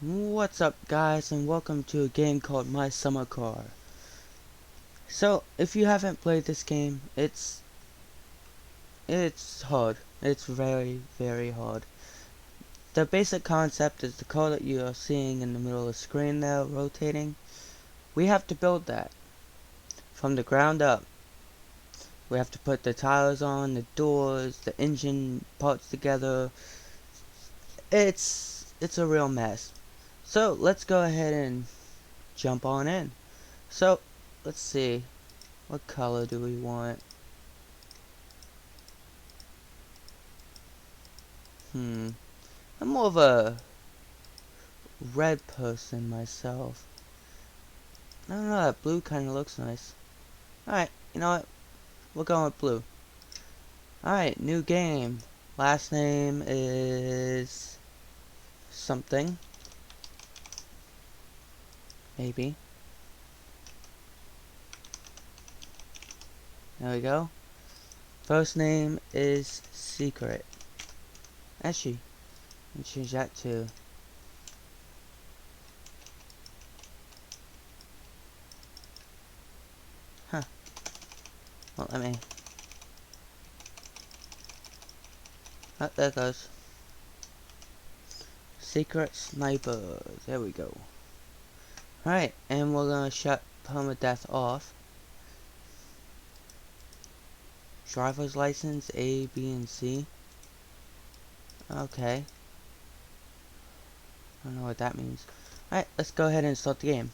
What's up guys, and welcome to a game called My Summer Car. So if you haven't played this game, it's hard. It's very hard. The basic concept is the car that you are seeing in the middle of the screen there rotating. We have to build that from the ground up. We have to put the tires on, the doors, the engine parts together. It's a real mess. So let's go ahead and jump on in. So let's see, what color do we want? I'm more of a red person myself. I don't know, that blue kind of looks nice. Alright, you know what? We're going with blue. Alright, new game. Last name is something. Maybe. There we go. First name is Secret. Actually, let me change that to... Huh. Well, let me... Oh, there it goes. Secret Sniper. There we go. Alright, and we're gonna shut permadeath off. Driver's license A, B, and C. Okay. I don't know what that means. Alright, let's go ahead and start the game.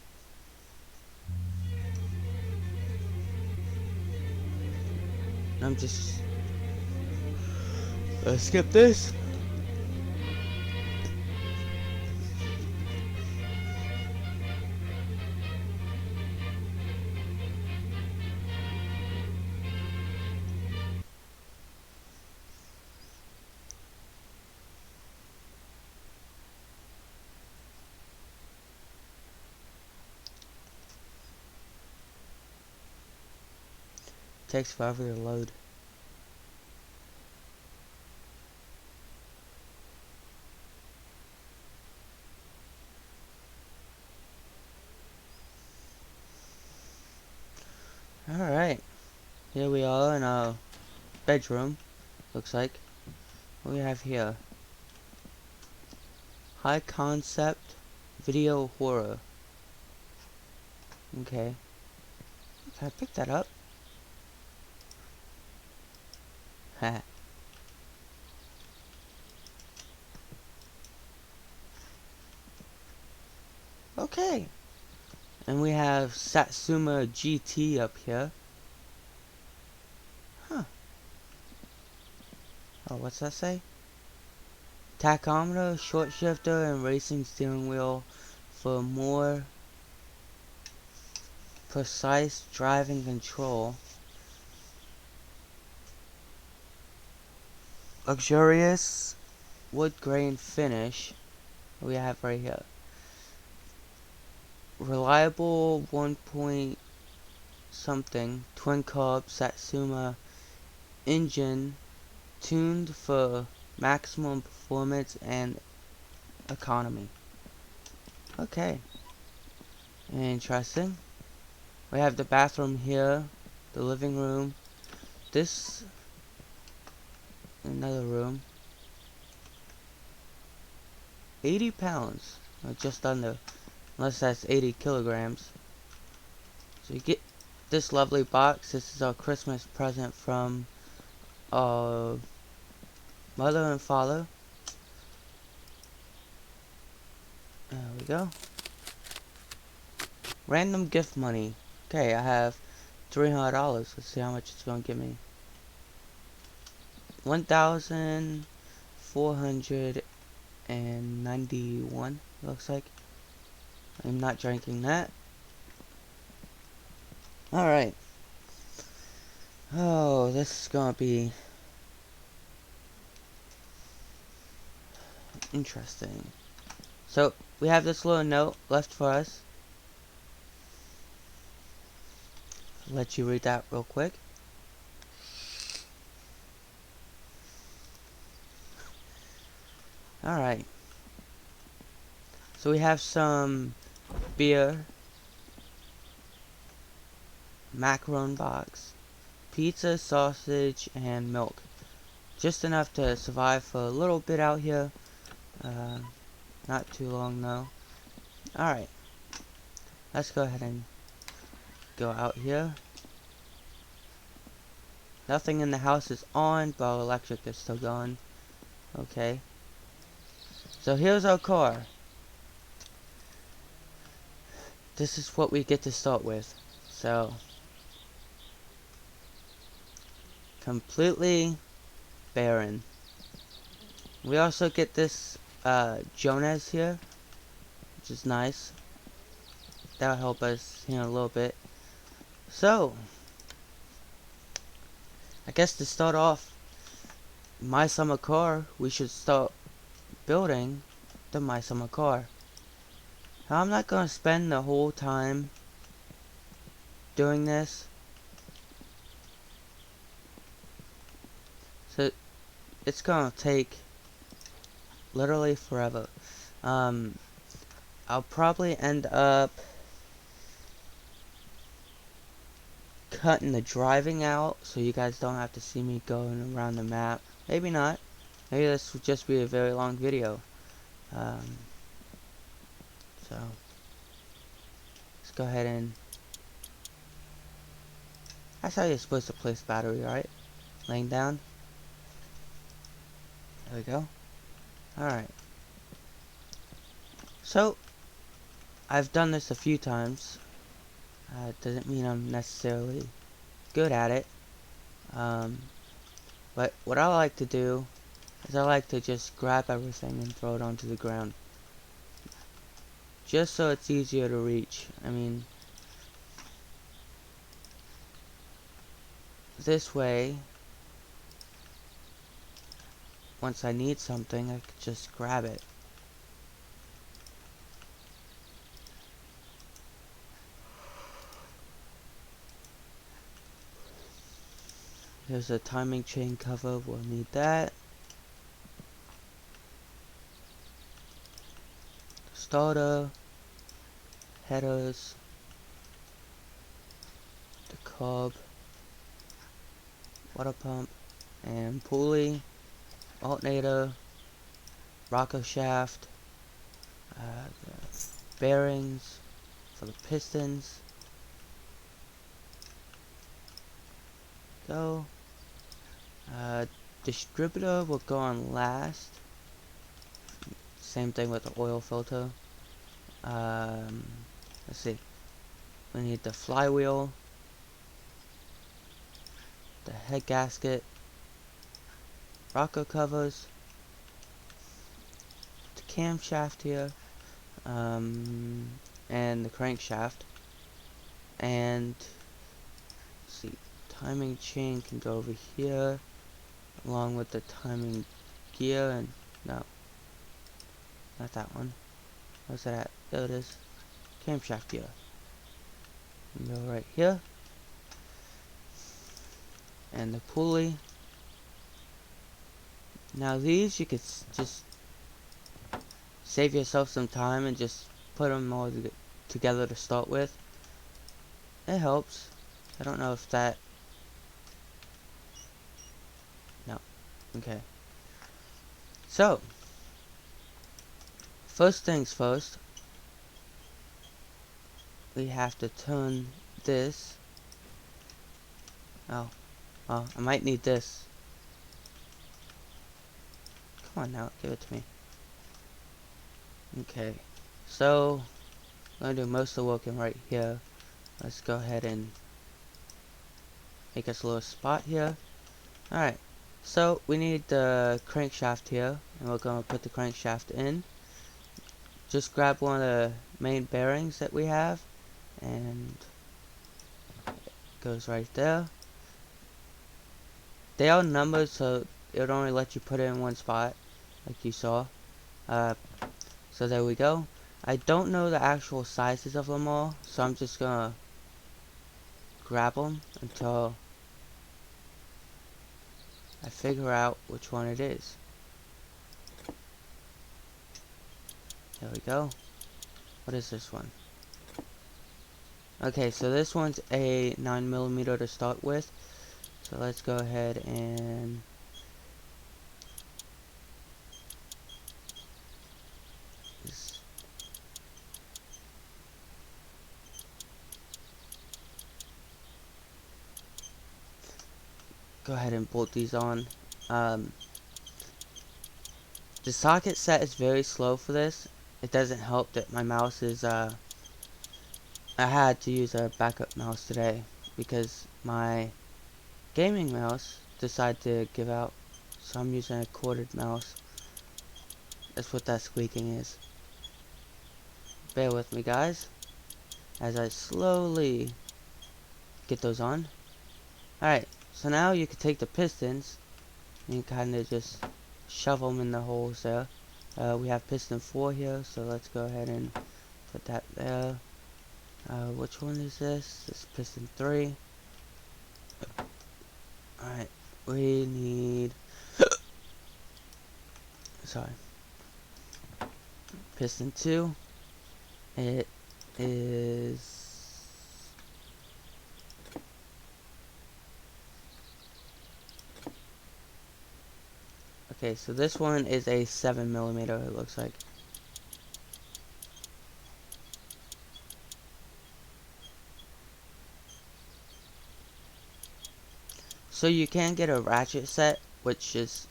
I'm just... Let's skip this. Takes forever to load. Alright. Here we are in our bedroom. Looks like. What do we have here? High concept video horror. Okay. Can I pick that up? Ha. Okay. And we have Satsuma GT up here. Huh. Oh, what's that say? Tachometer, short shifter, and racing steering wheel for more precise driving control. Luxurious wood grain finish. We have right here. Reliable 1 point something twin carb Satsuma engine tuned for maximum performance and economy. Okay. Interesting. We have the bathroom here, the living room, this, another room. 80 pounds, or just under, unless that's 80 kilograms. So you get this lovely box. This is our Christmas present from our mother and father. There we go. Random gift money. Okay, I have $300. Let's see how much it's gonna give me. 1,491. Looks like. I'm not drinking that. Alright. Oh, this is gonna be interesting. So, we have this little note left for us. I'll let you read that real quick. Alright. So we have some beer, macaron box, pizza, sausage, and milk. Just enough to survive for a little bit out here. Not too long though. Alright, let's go ahead and go out here. Nothing in the house is on, but our electric is still going. Okay. So here's our car. This is what we get to start with. So, completely barren. We also get this Jonas here, which is nice. That'll help us here in a little bit. So, I guess to start off my summer car, we should start building the my summer car. Now, I'm not gonna spend the whole time doing this. So, it's gonna take literally forever. I'll probably end up cutting the driving out so you guys don't have to see me going around the map. Maybe not. Maybe this will just be a very long video. So let's go ahead and that's how you're supposed to place battery, right? Laying down. There we go. Alright. So I've done this a few times. It doesn't mean I'm necessarily good at it. But what I like to do is I like to just grab everything and throw it onto the ground. Just so it's easier to reach. I mean, this way, once I need something, I could just grab it. There's a timing chain cover, we'll need that. Starter, headers, the cob, water pump, and pulley, alternator, rocker shaft, the bearings for the pistons. Go. Distributor will go on last. Same thing with the oil filter. Let's see. We need the flywheel, the head gasket, rocker covers, the camshaft here, and the crankshaft. And let's see, timing chain can go over here, along with the timing gear, and no, not that one. Where's that at? There it is. Camshaft gear. And go right here. And the pulley. Now these you could just save yourself some time and just put them all together to start with. It helps. I don't know if that... No. Okay. So, first things first, we have to turn this. Oh, I might need this. Come on now, give it to me. Okay, so I'm gonna do most of the working right here. Let's go ahead and make us a little spot here. Alright, so we need the crankshaft here, and we're gonna put the crankshaft in. Just grab one of the main bearings that we have, and it goes right there. They are numbered, so it would only let you put it in one spot, like you saw. So there we go. I don't know the actual sizes of them all, so I'm just gonna grab them until I figure out which one it is. There we go. What is this one? Okay, so this one's a 9mm to start with. So let's go ahead and just go ahead and bolt these on. The socket set is very slow for this. It doesn't help that my mouse is, I had to use a backup mouse today because my gaming mouse decided to give out. So I'm using a corded mouse. That's what that squeaking is. Bear with me, guys, as I slowly get those on. Alright, so now you can take the pistons and you kind of just shove them in the holes there. We have piston 4 here, so let's go ahead and put that there. Which one is this? This is piston 3. Alright, we need... sorry. Piston 2. It is... okay, so this one is a 7mm, it looks like. So you can get a ratchet set, which is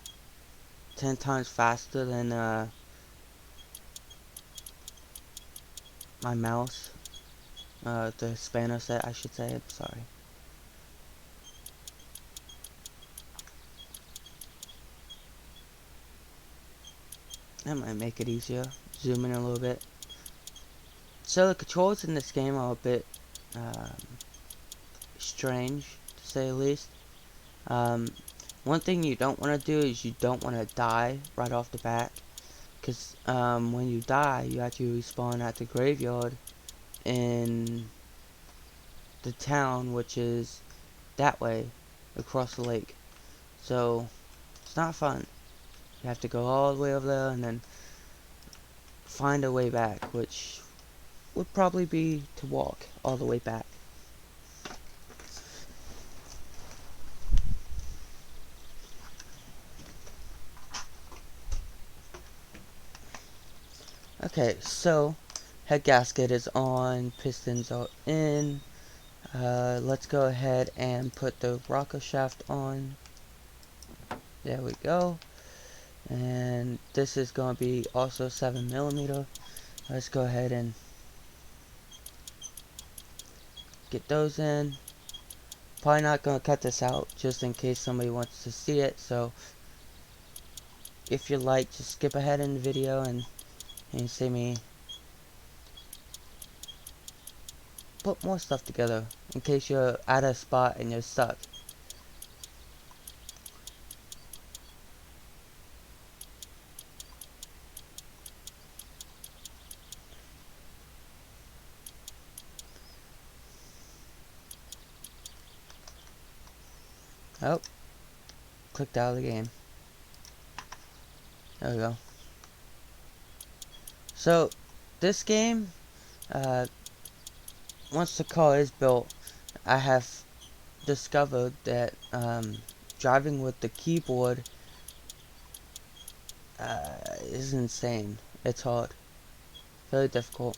10 times faster than my mouse. The spanner set, I should say. I'm sorry. That might make it easier. Zoom in a little bit. So the controls in this game are a bit strange, to say the least. One thing you don't want to do is you don't want to die right off the bat. Because when you die, you actually respawn at the graveyard in the town, which is that way, across the lake. So, it's not fun. You have to go all the way over there and then find a way back, which would probably be to walk all the way back. Okay, so head gasket is on, pistons are in. Let's go ahead and put the rocker shaft on. There we go. And this is going to be also 7mm. Let's go ahead and get those in. Probably not going to cut this out just in case somebody wants to see it. So if you like, just skip ahead in the video and see me put more stuff together in case you're at a spot and you're stuck. Oh, clicked out of the game. There we go. So this game, once the car is built, I have discovered that driving with the keyboard is insane. It's hard, very difficult.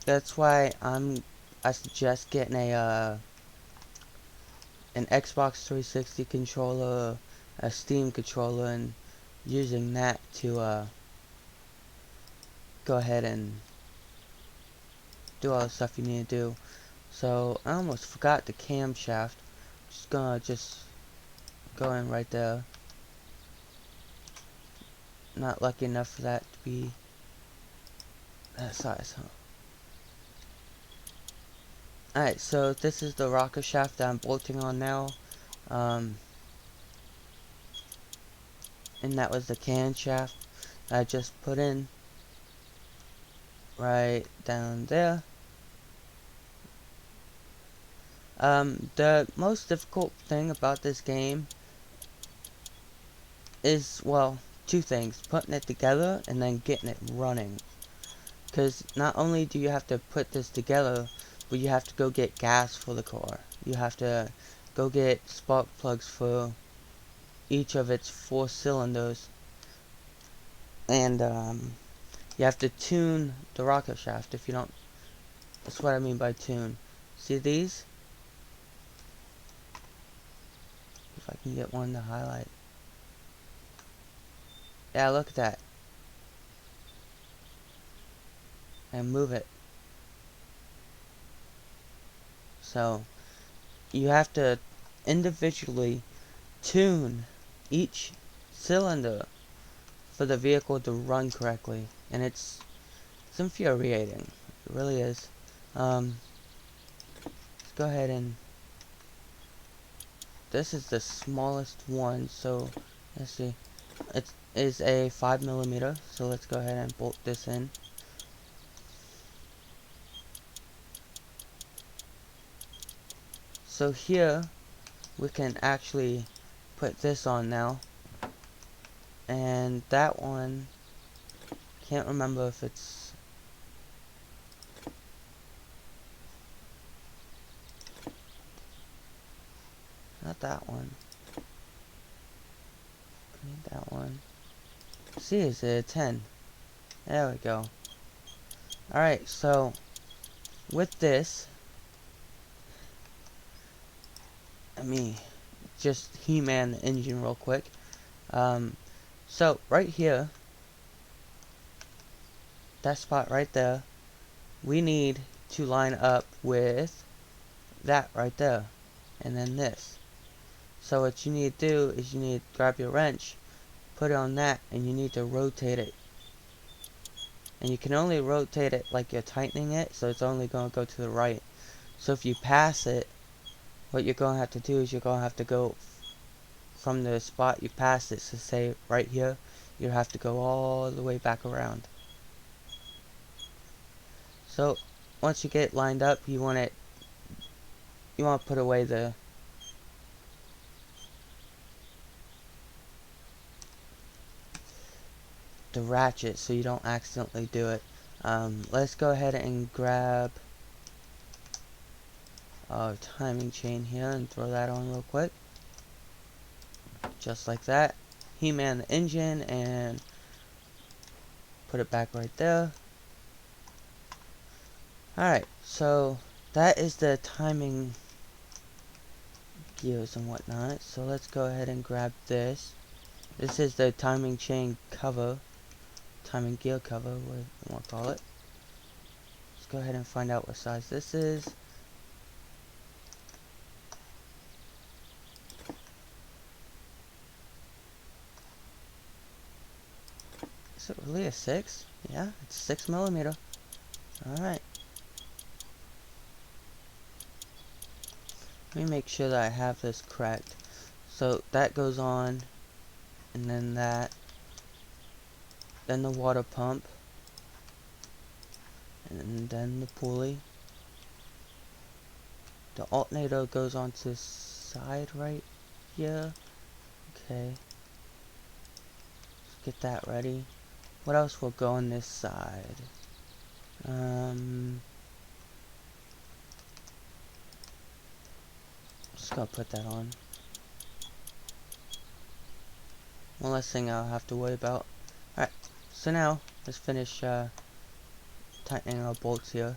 That's why I suggest getting a an Xbox 360 controller, a Steam controller, and using that to go ahead and do all the stuff you need to do. So I almost forgot the camshaft. Just gonna go in right there. Not lucky enough for that to be that size, huh? Alright, so this is the rocker shaft that I'm bolting on now. And that was the camshaft that I just put in right down there. The most difficult thing about this game is, well, two things: putting it together and then getting it running. Because not only do you have to put this together, but you have to go get gas for the car. You have to go get spark plugs for each of its 4 cylinders. And you have to tune the rocket shaft. If you don't, that's what I mean by tune. See these? If I can get one to highlight. Yeah, look at that. And move it. So, you have to individually tune each cylinder for the vehicle to run correctly. And it's infuriating. It really is. Let's go ahead and... This is the smallest one, so let's see. It is a 5mm, so let's go ahead and bolt this in. So here we can actually put this on now, and that one, can't remember if it's not that one. I need that one. See, it's a 10. There we go. Alright, so with this, let me just He-Man the engine real quick. So right here, that spot right there, we need to line up with that right there, and then this. So what you need to do is you need to grab your wrench, put it on that, and you need to rotate it. And you can only rotate it like you're tightening it, so it's only going to go to the right. So if you pass it, what you're going to have to do is you're going to have to go from the spot you passed it, so say right here, you have to go all the way back around. So once you get it lined up, you want to put away the ratchet so you don't accidentally do it. Let's go ahead and grab our timing chain here and throw that on real quick. Just like that. He-Man the engine and put it back right there. Alright, so that is the timing gears and whatnot. So let's go ahead and grab this. This is the timing chain cover. Timing gear cover, what you want to call it. Let's go ahead and find out what size this is. Is it really a 6? Yeah, it's 6mm. Alright. Let me make sure that I have this correct. So that goes on, and then that. Then the water pump. And then the pulley. The alternator goes on to the side right here. Okay. Let's get that ready. What else will go on this side? Just gonna put that on. One less thing I'll have to worry about. Alright, so now let's finish tightening our bolts here.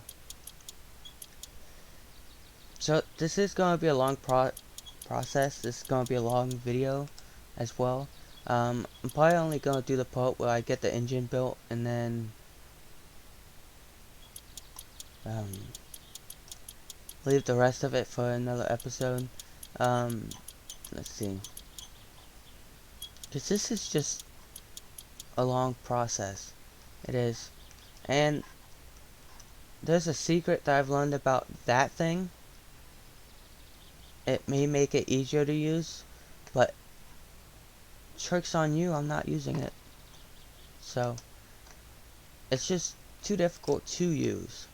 So this is gonna be a long process. This is gonna be a long video as well. I'm probably only gonna do the part where I get the engine built, and then leave the rest of it for another episode. Let's see. Because this is just a long process. It is. And there's a secret that I've learned about that thing. It may make it easier to use, but trick's on you, I'm not using it. So, it's just too difficult to use.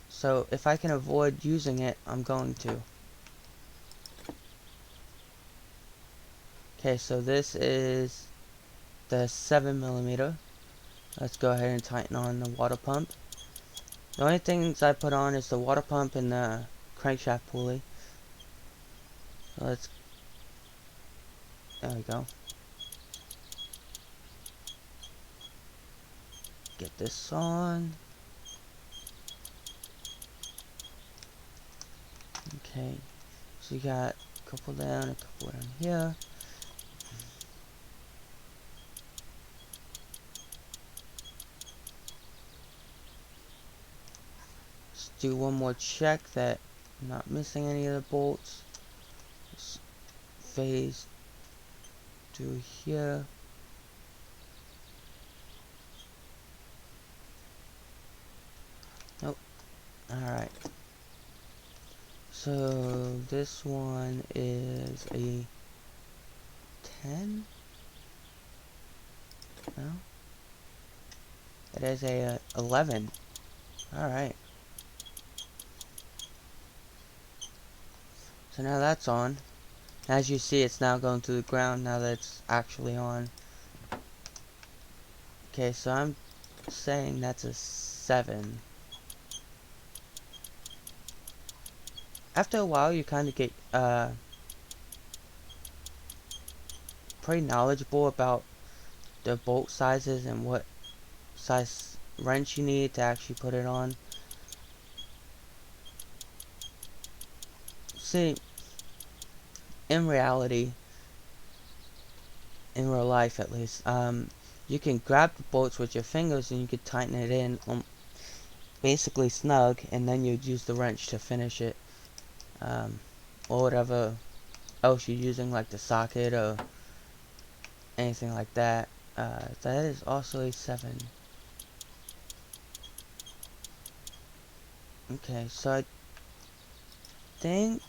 So, if I can avoid using it, I'm going to. Okay, so this is the 7mm. Let's go ahead and tighten on the water pump. The only things I put on is the water pump and the crankshaft pulley. So there we go. Get this on. Okay, so you got a couple down, a couple down here. Let's do one more check that I'm not missing any of the bolts. Just phase through here. Nope. Alright. So this one is a 10? No? It is a 11. Alright. So now that's on. As you see, it's now going to the ground now that it's actually on. Okay, so I'm saying that's a 7. After a while, you kind of get pretty knowledgeable about the bolt sizes and what size wrench you need to actually put it on. See, in reality, in real life at least, you can grab the bolts with your fingers and you could tighten it in basically snug, and then you'd use the wrench to finish it, or whatever else you're using, like the socket or anything like that. That is also a 7. Okay, so I think,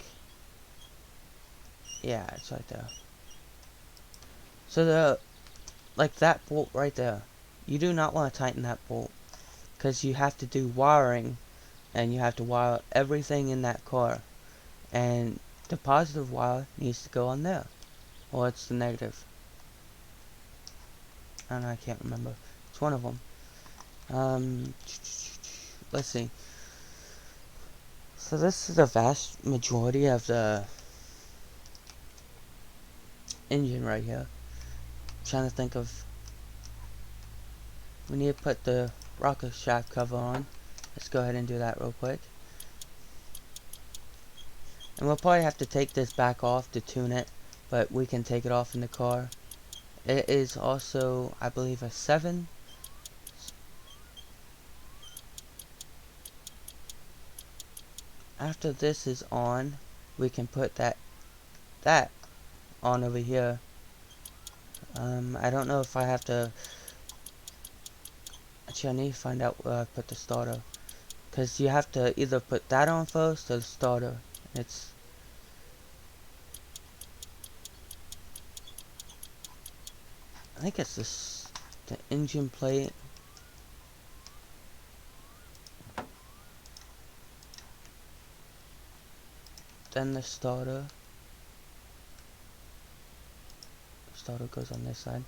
yeah, it's right there. So like that bolt right there, you do not want to tighten that bolt, because you have to do wiring, and you have to wire everything in that car, and the positive wire needs to go on there, or it's the negative. I don't know, I can't remember. It's one of them. Let's see. So this is the vast majority of the engine right here. I'm trying to think of. We need to put the rocker shaft cover on. Let's go ahead and do that real quick. And we'll probably have to take this back off to tune it, but we can take it off in the car. It is also, I believe, a 7. After this is on, we can put that on over here. I don't know if I have to. Actually, I need to find out where I put the starter, because you have to either put that on first or the starter. It's I think it's the engine plate. Then the starter. The starter goes on this side.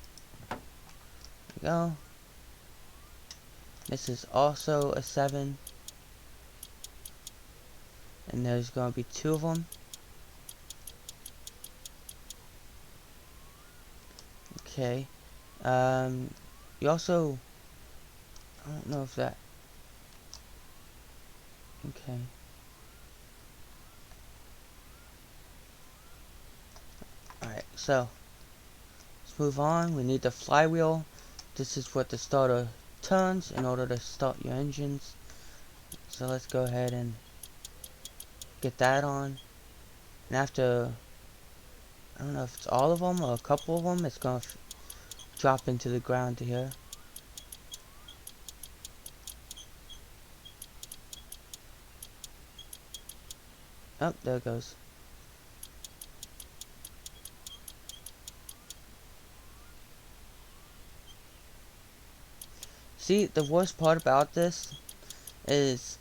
There we go. This is also a 7. And there's going to be 2 of them. Okay. You also, I don't know if that, okay. Alright, so, let's move on. We need the flywheel. This is what the starter turns in order to start your engines. So let's go ahead and get that on. And after, I don't know if it's all of them or a couple of them, it's going to drop into the ground to here. Oh, there it goes. See, the worst part about this is,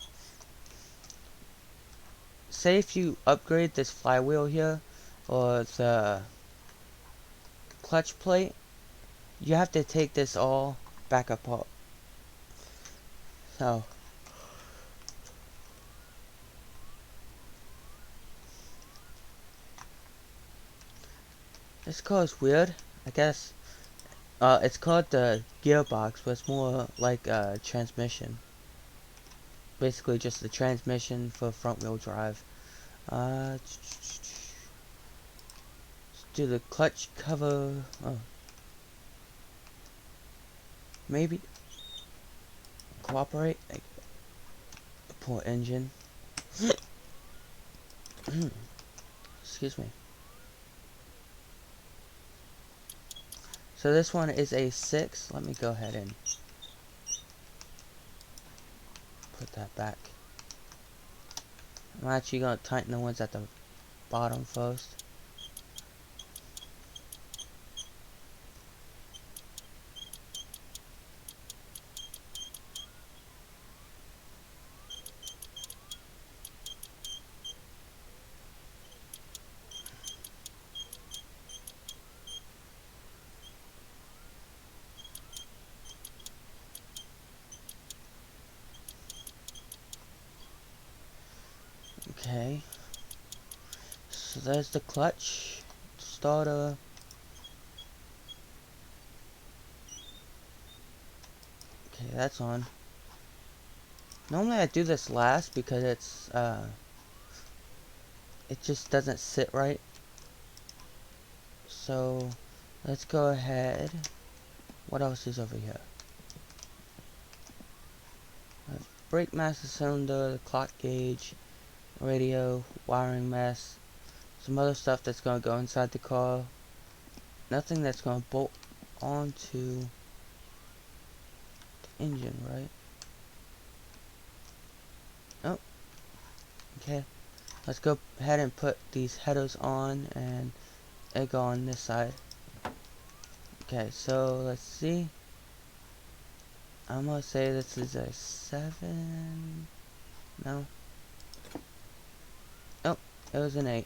say if you upgrade this flywheel here, or the clutch plate, you have to take this all back apart. So this car is weird. I guess it's called the gearbox, but it's more like a transmission. Basically just the transmission for front wheel drive. Let's do the clutch cover. Oh, maybe cooperate. Like, the poor engine. Excuse me. So this one is a 6. Let me go ahead and put that back. I'm actually going to tighten the ones at the bottom first. Okay. So there's the clutch. Starter. Okay, that's on. Normally I do this last because it just doesn't sit right. So let's go ahead. What else is over here? Brake master cylinder, the clock gauge, radio, wiring mess, some other stuff that's gonna go inside the car. Nothing that's gonna bolt onto the engine, right? Oh, okay. Let's go ahead and put these headers on and egg on this side. Okay, so let's see. I'm gonna say this is a 7. No. Oh, it was an 8.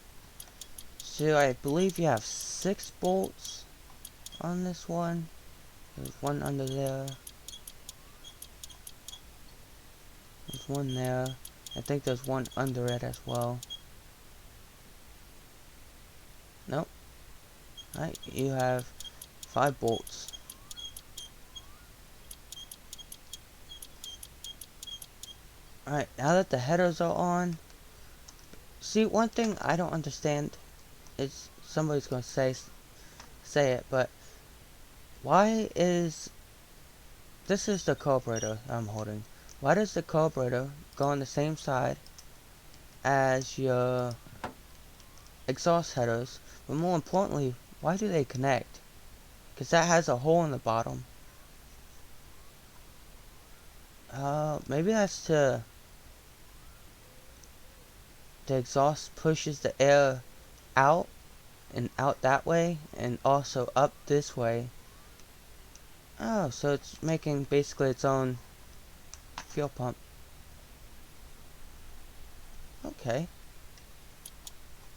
So I believe you have 6 bolts on this one. There's one under there. There's one there. I think there's one under it as well. Nope. Alright, you have 5 bolts. Alright, now that the headers are on. See, one thing I don't understand is somebody's gonna say it, but why is this is the carburetor I'm holding. Why does the carburetor go on the same side as your exhaust headers? But more importantly, why do they connect? Because that has a hole in the bottom. Maybe that's the exhaust pushes the air out and out that way and also up this way. Oh, so it's making basically its own fuel pump. Okay.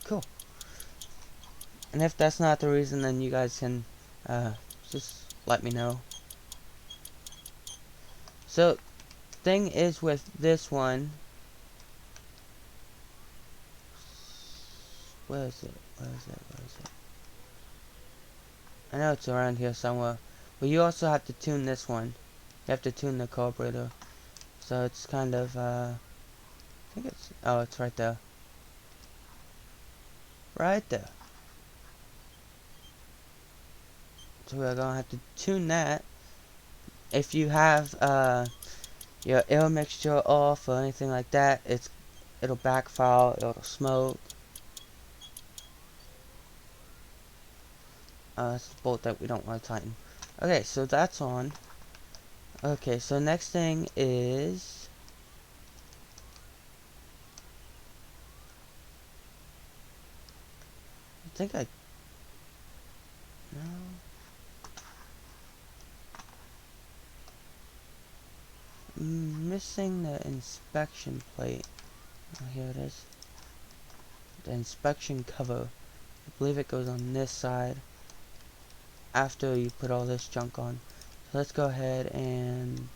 Cool. And if that's not the reason, then you guys can just let me know. So, thing is with this one, where is it? Where is it? Where is it? I know it's around here somewhere. But you also have to tune this one. You have to tune the carburetor. So it's kind of, I think it's, oh, it's right there. Right there. So we're gonna have to tune that. If you have, your air mixture off or anything like that, it'll backfire, it'll smoke. It's the bolt that we don't want to tighten. Okay, so that's on. Okay, so next thing is I think I no. Missing the inspection plate. Oh, here it is. The inspection cover. I believe it goes on this side. after you put all this junk on. So let's go ahead and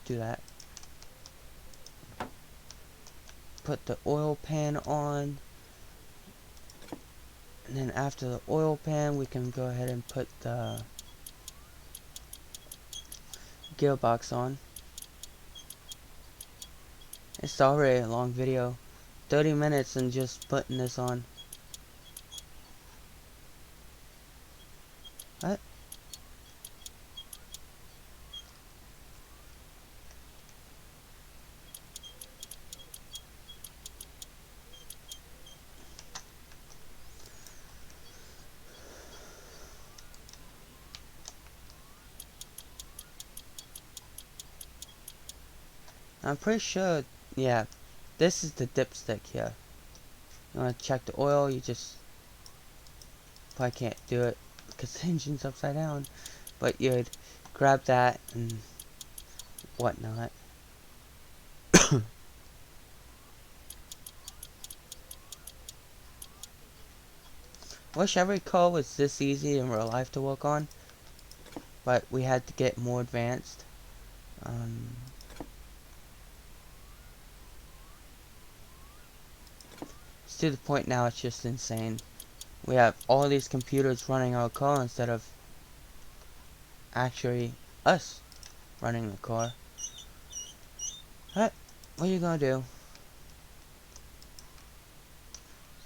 do that. Put the oil pan on, and then after the oil pan we can go ahead and put the gearbox on. It's already a long video, 30 minutes and just putting this on. What? I'm pretty sure, yeah, this is the dipstick here. You want to check the oil, you just, probably can't do it because the engine's upside down, but you'd grab that and whatnot. Wish every car was this easy in real life to work on, but we had to get more advanced. It's to the point now it's just insane. We have all these computers running our car instead of actually us running the car. What are you gonna do?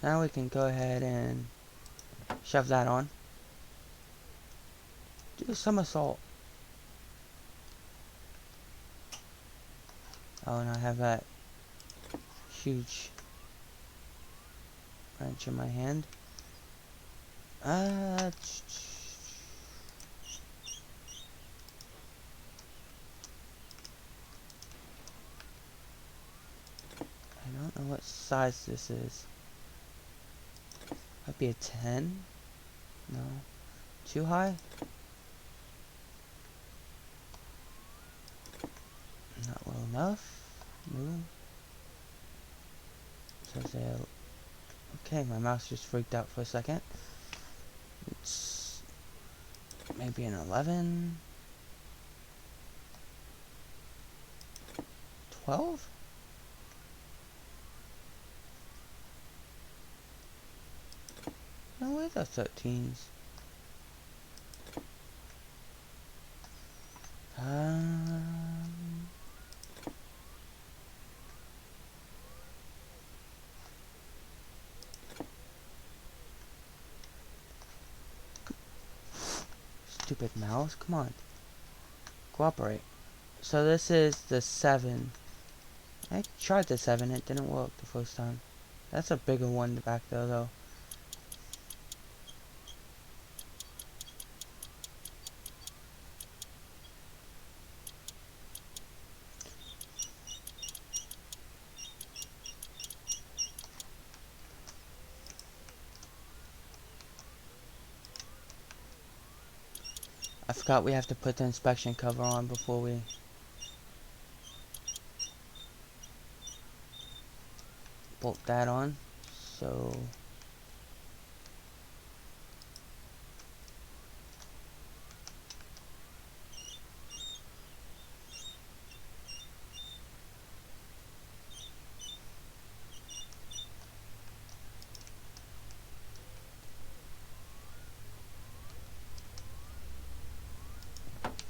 So now we can go ahead and shove that on. Do a somersault. Oh, and I have that huge wrench in my hand. I don't know what size this is. Might be a 10? No. Too high? Not low enough? No. So okay, my mouse just freaked out for a second. It's maybe an 11? 12? No way, they're 13s. Stupid mouse, come on. Cooperate. So this is the 7. I tried the 7, it didn't work the first time. That's a bigger one back there though. I forgot we have to put the inspection cover on before we bolt that on. So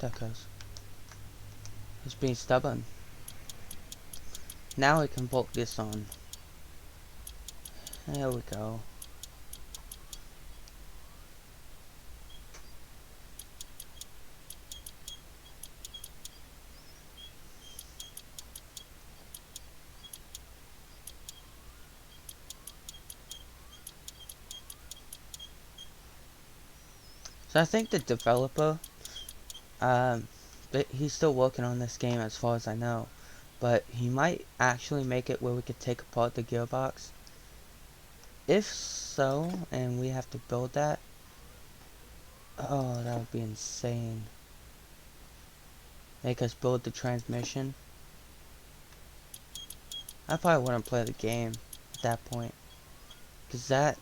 that goes. It's being stubborn. Now we can bolt this on. There we go. So I think the developer, he's still working on this game as far as I know, but he might actually make it where we could take apart the gearbox. If so, and we have to build that, oh, that would be insane. Make us build the transmission. I probably wouldn't play the game at that point, because that,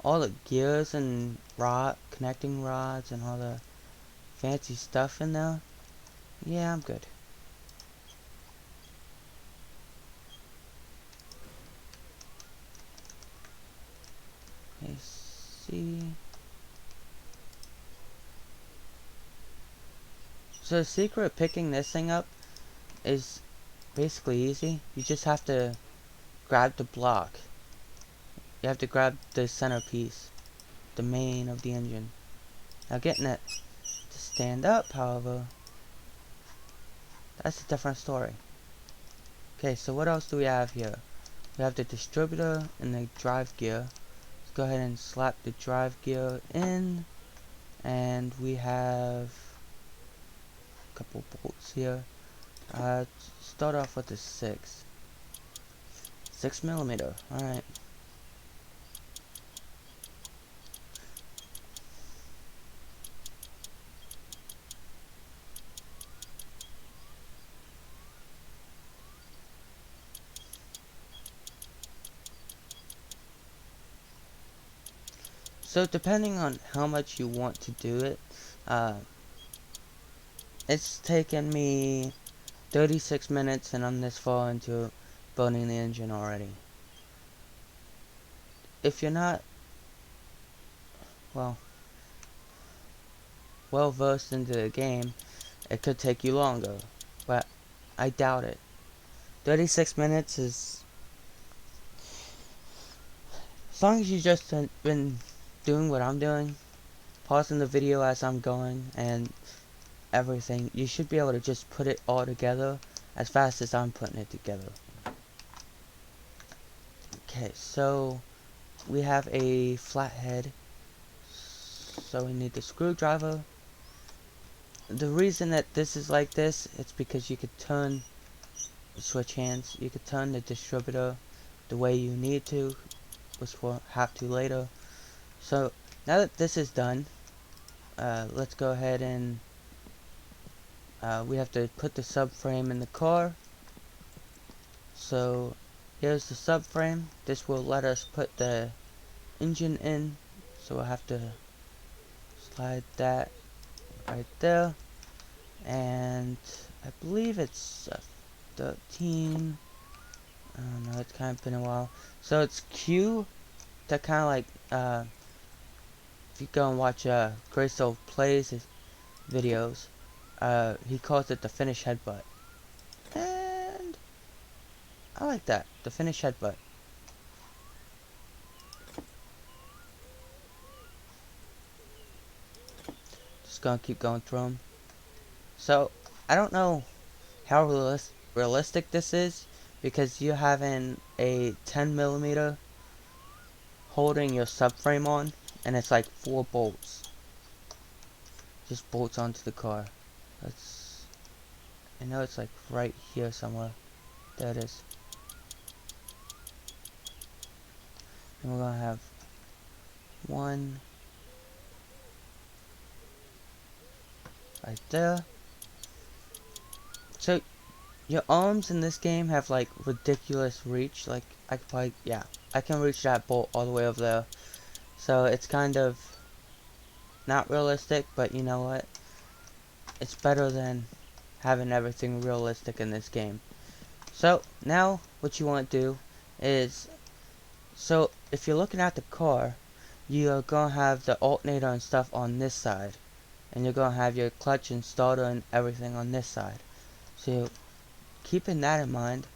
all the gears and connecting rods and all the fancy stuff in there, yeah, I'm good. Okay, see. So the secret of picking this thing up is basically easy. You just have to grab the block. You have to grab the centerpiece, the main of the engine. Now getting it to stand up, however, that's a different story. Okay, so what else do we have here? We have the distributor and the drive gear. Let's go ahead and slap the drive gear in, and we have a couple bolts here. Start off with the 6mm. Alright. So depending on how much you want to do it, it's taken me 36 minutes and I'm this far into building the engine already. If you're not, well versed into the game, it could take you longer, but I doubt it. 36 minutes is, as long as you just been doing what I'm doing, pausing the video as I'm going and everything, you should be able to just put it all together as fast as I'm putting it together. Okay, so we have a flathead, so we need the screwdriver. The reason that this is like this, it's because you could turn, switch hands, you could turn the distributor the way you need to, which we'll have to later. So now that this is done, let's go ahead and we have to put the subframe in the car. So here's the subframe. This will let us put the engine in, so we'll have to slide that right there, and I believe it's 13. I don't know, it's kind of been a while. So it's Q to kind of like, if you go and watch Graysoul Plays his videos, he calls it the finish headbutt. And I like that, the finish headbutt. Just gonna keep going through them. So, I don't know how realistic this is, because you're having a 10mm holding your subframe on, and it's like 4 bolts. Just bolts onto the car. I know it's like right here somewhere. There it is. And we're gonna have 1 right there. So your arms in this game have like ridiculous reach. Like I could probably, yeah, I can reach that bolt all the way over there. So it's kind of not realistic, but you know what? It's better than having everything realistic in this game. So now what you want to do is, so if you're looking at the car, you're going to have the alternator and stuff on this side, and you're going to have your clutch and starter and everything on this side. So keeping that in mind,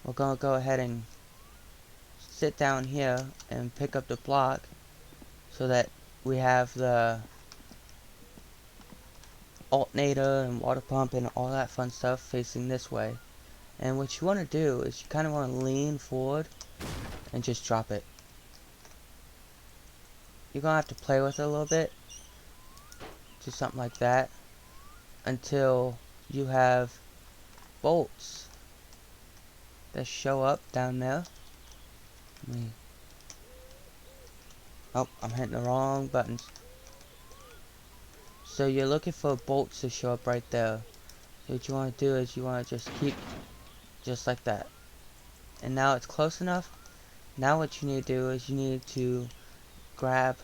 we're going to go ahead and sit down here and pick up the block so that we have the alternator and water pump and all that fun stuff facing this way. And what you want to do is you kind of want to lean forward and just drop it. You're going to have to play with it a little bit, do something like that, until you have bolts that show up down there. Oh, I'm hitting the wrong buttons. So you're looking for bolts to show up right there. So what you want to do is you want to just keep just like that. And now it's close enough. Now what you need to do is you need to grab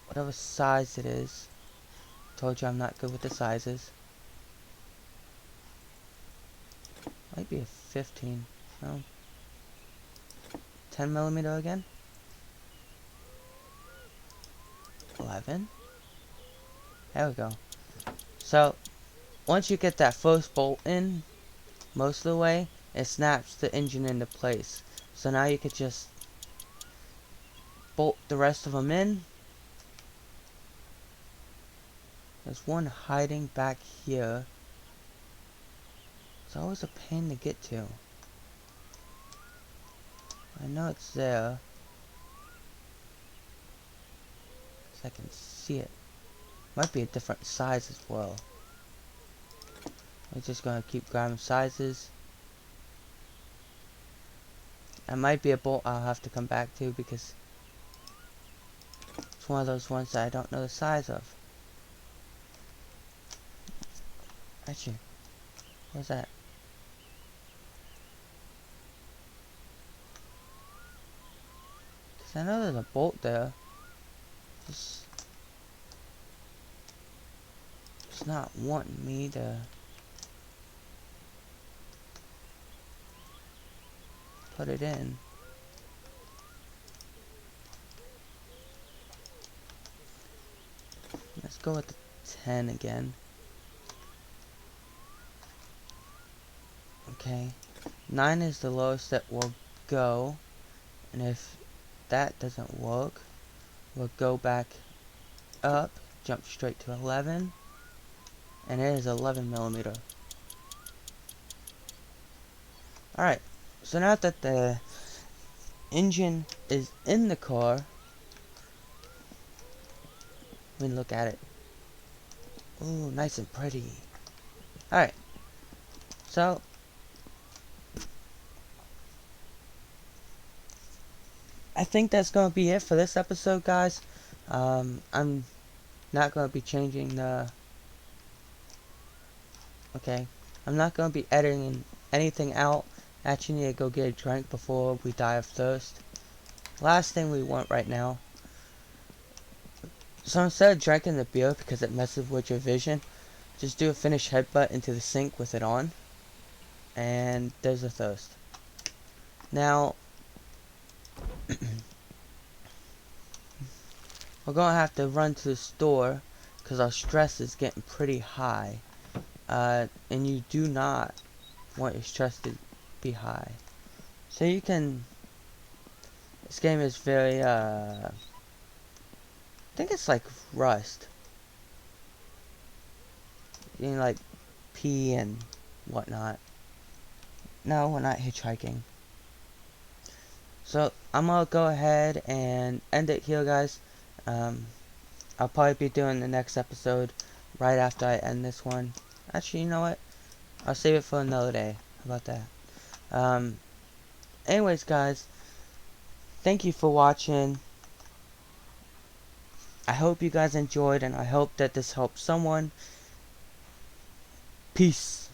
whatever size it is. Told you I'm not good with the sizes. Might be a 15. No. 10 millimeter again. 11. There we go. So, once you get that first bolt in, most of the way, it snaps the engine into place. So now you could just bolt the rest of them in. There's one hiding back here. It's always a pain to get to. I know it's there, 'cause I can see it. Might be a different size as well. I'm just gonna keep grabbing sizes. That might be a bolt I'll have to come back to because it's one of those ones that I don't know the size of. Actually, what's that? Because I know there's a bolt there. It's not wanting me to put it in. Let's go with the 10 again. Okay. 9 is the lowest that will go. And if that doesn't work, we'll go back up, jump straight to 11. And it is 11 millimeter. Alright. So now that the engine is in the car, let me look at it. Ooh, nice and pretty. Alright. So, I think that's going to be it for this episode, guys. I'm not going to be changing the... Okay. I'm not going to be editing anything out. I actually need to go get a drink before we die of thirst. Last thing we want right now. So instead of drinking the beer because it messes with your vision, just do a finish headbutt into the sink with it on. And there's a thirst. Now, we're going to have to run to the store because our stress is getting pretty high. And you do not want your stress to be high. So you can... This game is very, I think it's like Rust. You know, like pee and whatnot. No, we're not hitchhiking. So, I'm gonna go ahead and end it here, guys. I'll probably be doing the next episode right after I end this one. Actually, you know what? I'll save it for another day. How about that? Anyways, guys, thank you for watching. I hope you guys enjoyed, and I hope that this helped someone. Peace.